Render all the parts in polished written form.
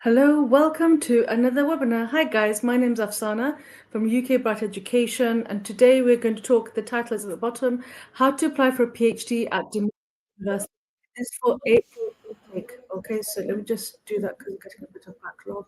Hello, welcome to another webinar. Hi guys, my name is Afsana from UK Bright Education, and today we're going to talk, the title is at the bottom, how to apply for a PhD at University. This is for April intake. Okay, so let me just do that because I'm getting a bit of backlog.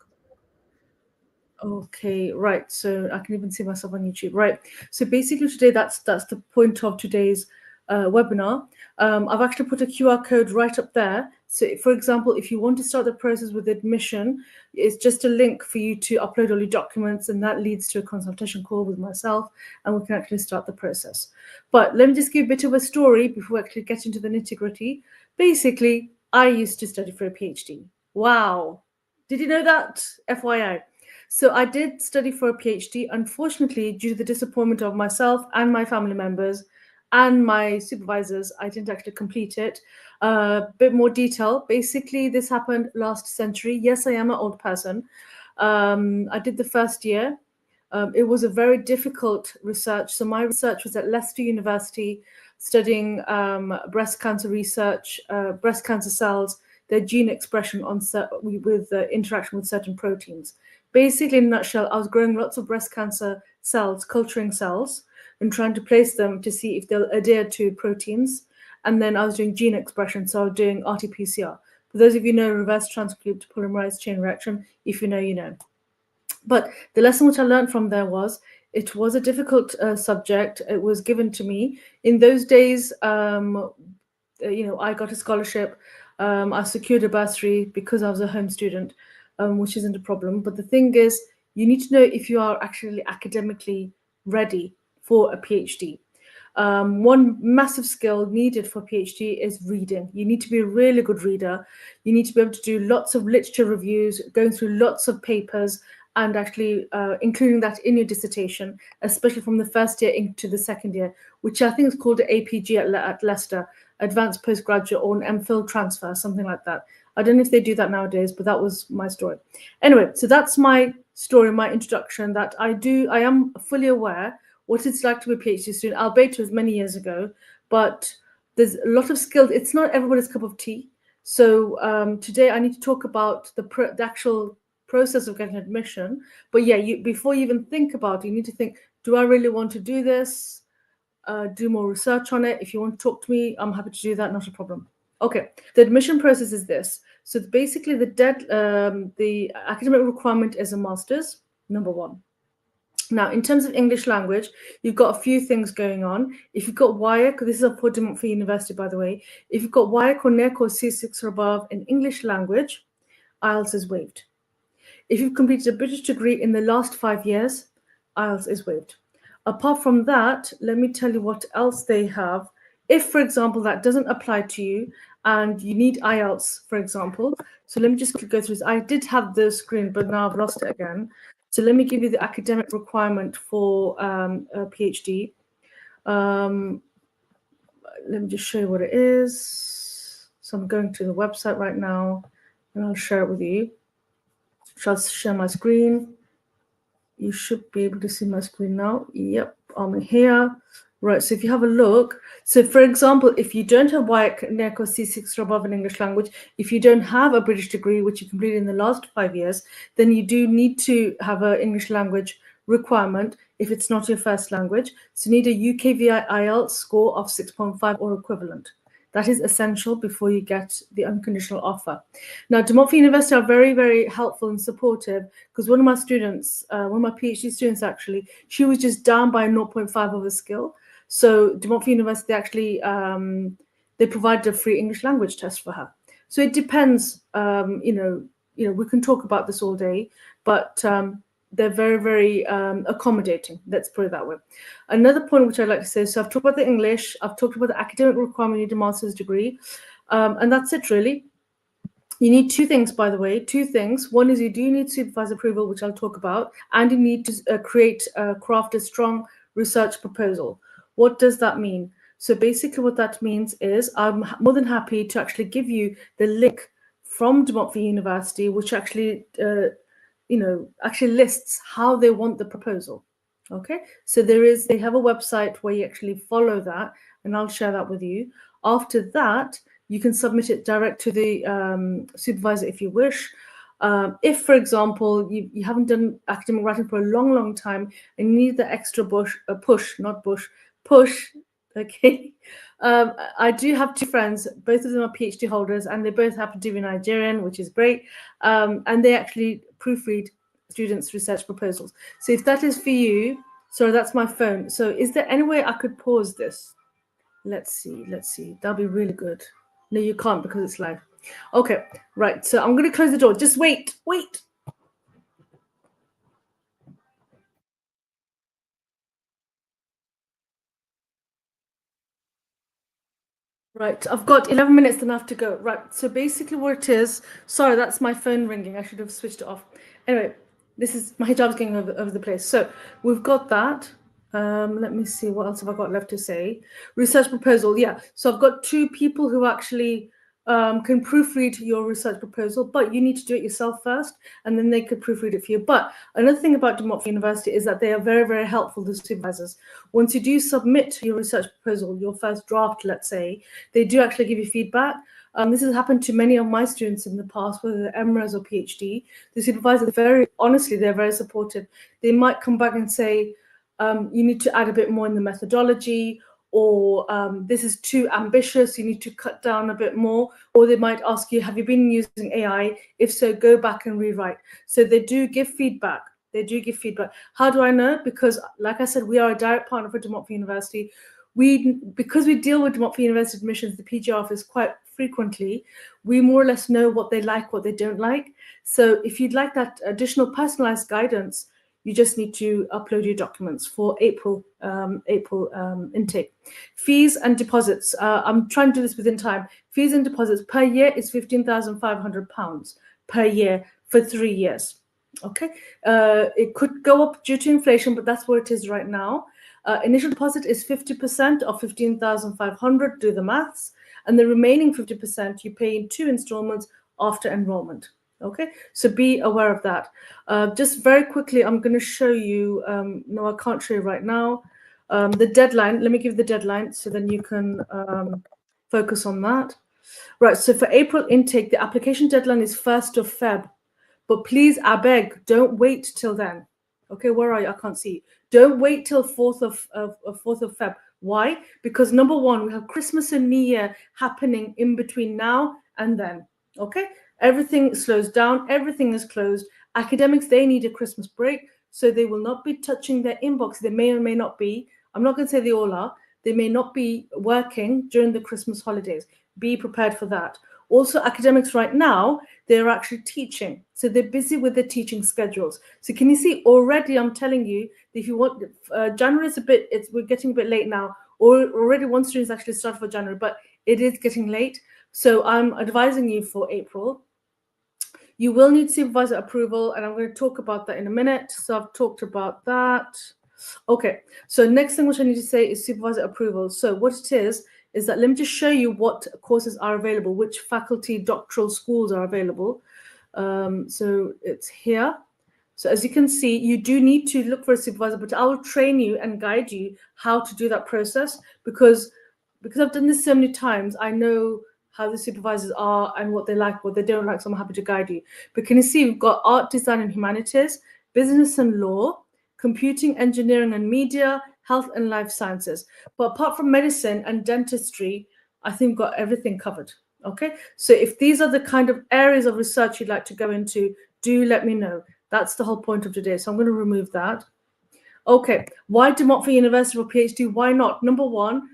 Okay, right. So I can even see myself on YouTube. Right. So basically today that's the point of today's webinar. I've actually put a QR code right up there. So for example, if you want to start the process with admission, it's just a link for you to upload all your documents, and that leads to a consultation call with myself, and we can actually start the process. But let me just give a bit of a story before we actually get into the nitty-gritty. Basically, I used to study for a PhD. Wow. Did you know that? FYI. So I did study for a PhD. Unfortunately, due to the disappointment of myself and my family members and my supervisors, I didn't actually complete it. A bit more detail. Basically, this happened last century. Yes, I am an old person. I did the first year. It was a very difficult research. So my research was at Leicester University, studying breast cancer research, breast cancer cells, their gene expression on with interaction with certain proteins. Basically, in a nutshell, I was growing lots of breast cancer cells, culturing cells, and trying to place them to see if they'll adhere to proteins. And then I was doing gene expression, so I was doing RT-PCR. For those of you who know, reverse transcript polymerase chain reaction, if you know, you know. But the lesson which I learned from there was it was a difficult subject. It was given to me. In those days, I got a scholarship. I secured a bursary because I was a home student, which isn't a problem. But the thing is, you need to know if you are actually academically ready for a PhD. One massive skill needed for PhD is reading. You need to be a really good reader. You need to be able to do lots of literature reviews, going through lots of papers, and actually including that in your dissertation, especially from the first year into the second year, which I think is called an APG at Leicester, Advanced Postgraduate or an MPhil transfer, something like that. I don't know if they do that nowadays, but that was my story. Anyway, so that's my story, my introduction, that I am fully aware what it's like to be a PhD student, albeit it was many years ago, but there's a lot of skills. It's not everybody's cup of tea. So today I need to talk about the actual process of getting admission. But yeah, before you even think about it, you need to think, do I really want to do this? Do more research on it. If you want to talk to me, I'm happy to do that, not a problem. Okay, the admission process is this. So basically the academic requirement is a master's, number one. Now, in terms of English language, you've got a few things going on. If you've got WIAC, this is for Montfort University, by the way. If you've got WIAC or NEC or C6 or above in English language, IELTS is waived. If you've completed a British degree in the last 5 years, IELTS is waived. Apart from that, let me tell you what else they have. If, for example, that doesn't apply to you and you need IELTS, for example, so let me just go through this. I did have the screen, but now I've lost it again. So let me give you the academic requirement for a PhD. Let me just show you what it is. So I'm going to the website right now, and I'll share it with you. Shall I share my screen? You should be able to see my screen now. Yep, I'm here. Right, so if you have a look, so for example, if you don't have WIAC, NEC or C6 or above in English language, if you don't have a British degree, which you completed in the last 5 years, then you do need to have an English language requirement if it's not your first language. So you need a UKVI IELTS score of 6.5 or equivalent. That is essential before you get the unconditional offer. Now, De Montfort University are very, very helpful and supportive, because one of my students, one of my PhD students actually, she was just down by 0.5 of a skill. So De Montfort University actually, they provided a free English language test for her. So it depends, we can talk about this all day, but they're very, very accommodating. Let's put it that way. Another point which I'd like to say, so I've talked about the English, I've talked about the academic requirement, you need a master's degree, and that's it really. You need two things, by the way, two things. One is you do need supervisor approval, which I'll talk about, and you need to craft a strong research proposal. What does that mean? So basically what that means is I'm more than happy to actually give you the link from De Montfort University, which actually, actually lists how they want the proposal. Okay, so they have a website where you actually follow that, and I'll share that with you. After that, you can submit it direct to the supervisor if you wish. If, for example, you haven't done academic writing for a long, long time and you need the extra push, not bush, push, okay. I do have two friends, both of them are PhD holders, and they both happen to be Nigerian, which is great. And they actually proofread students' research proposals. So if that is for you, sorry, that's my phone. So is there any way I could pause this? Let's see. That'll be really good. No, you can't because it's live. Okay, right. So I'm going to close the door. Just wait. Right, I've got 11 minutes and I have to go. Right, so basically what it is, sorry, that's my phone ringing. I should have switched it off. Anyway, this is, my hijab's going over the place. So we've got that. Let me see, what else have I got left to say? Research proposal, yeah. So I've got two people who actually can proofread your research proposal, but you need to do it yourself first, and then they could proofread it for you. But another thing about Democracy University is that they are very, very helpful to supervisors. Once you do submit your research proposal, your first draft, let's say, they do actually give you feedback. This has happened to many of my students in the past, whether they're MRes or PhD. The supervisors, they're very supportive. They might come back and say, you need to add a bit more in the methodology, or this is too ambitious, you need to cut down a bit more. Or they might ask you, have you been using AI? If so, go back and rewrite. So they do give feedback. How do I know? Because, like I said, we are a direct partner for Democracy University. Because we deal with Democracy University admissions, the PG office quite frequently, we more or less know what they like, what they don't like. So if you'd like that additional personalized guidance, you just need to upload your documents for April intake. Fees and deposits. I'm trying to do this within time. Fees and deposits per year is £15,500 per year for 3 years. Okay, it could go up due to inflation, but that's where it is right now. Initial deposit is 50% of 15,500. Do the maths, and the remaining 50% you pay in 2 installments after enrollment. Okay, so be aware of that. Just very quickly, I'm going to show you. No, I can't show you right now. The deadline. Let me give the deadline so then you can focus on that. Right. So for April intake, the application deadline is 1st of Feb. But please, I beg, don't wait till then. Okay, where are you? I can't see you. Don't wait till 4th of Feb. Why? Because number one, we have Christmas and New Year happening in between now and then. Okay, everything slows down. Everything is closed. Academics, they need a Christmas break, so they will not be touching their inbox. They may or may not be. I'm not going to say they all are. They may not be working during the Christmas holidays. Be prepared for that. Also, academics right now, they're actually teaching. So they're busy with their teaching schedules. So can you see already, I'm telling you, if you want, January is we're getting a bit late now. Or already one student's actually started for January, but it is getting late. So I'm advising you for April. You will need supervisor approval, and I'm going to talk about that in a minute. So I've talked about that. Okay, so next thing which I need to say is supervisor approval. So what it is that, let me just show you what courses are available, which faculty doctoral schools are available. So it's here. So as you can see, you do need to look for a supervisor, but I will train you and guide you how to do that process, because I've done this so many times, I know how the supervisors are and what they like, what they don't like, so I'm happy to guide you. But can you see, we've got art, design and humanities, business and law, computing, engineering and media, health and life sciences. But apart from medicine and dentistry, I think we've got everything covered. Okay, so if these are the kind of areas of research you'd like to go into, do let me know. That's the whole point of today. So I'm going to remove that. Okay, why Democracy University for PhD? Why not? Number one,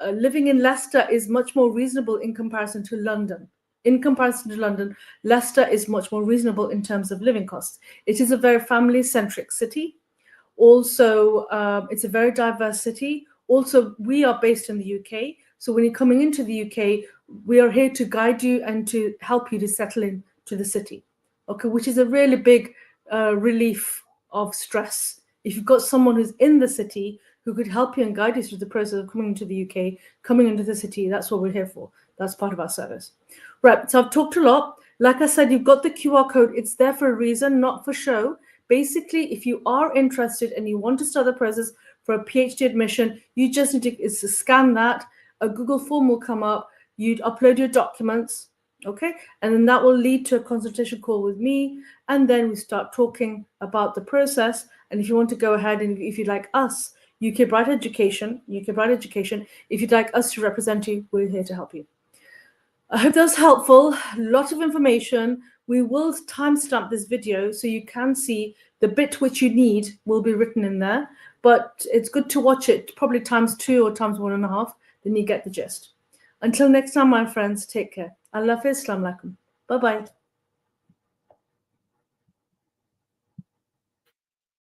living in Leicester is much more reasonable in comparison to London. Leicester is much more reasonable in terms of living costs. It is a very family-centric city. Also, it's a very diverse city. Also, we are based in the UK. So when you're coming into the UK, we are here to guide you and to help you to settle into the city. Okay, which is a really big relief of stress. If you've got someone who's in the city who could help you and guide you through the process of coming into the UK, coming into the city, that's what we're here for. That's part of our service. Right, so I've talked a lot. Like I said, you've got the QR code. It's there for a reason, not for show. Basically, if you are interested and you want to start the process for a PhD admission, you just need to scan that. A Google form will come up. You'd upload your documents. Okay, and then that will lead to a consultation call with me, and then we start talking about the process. And if you want to go ahead, and if you'd like us, UK Bright Education, if you'd like us to represent you, we're here to help you. I hope that was helpful. A lot of information. We will timestamp this video so you can see the bit which you need will be written in there, but it's good to watch it probably ×2 or ×1.5, then you get the gist. Until next time, my friends, take care. Allah Hafiz, Assalamu alaikum. Bye-bye.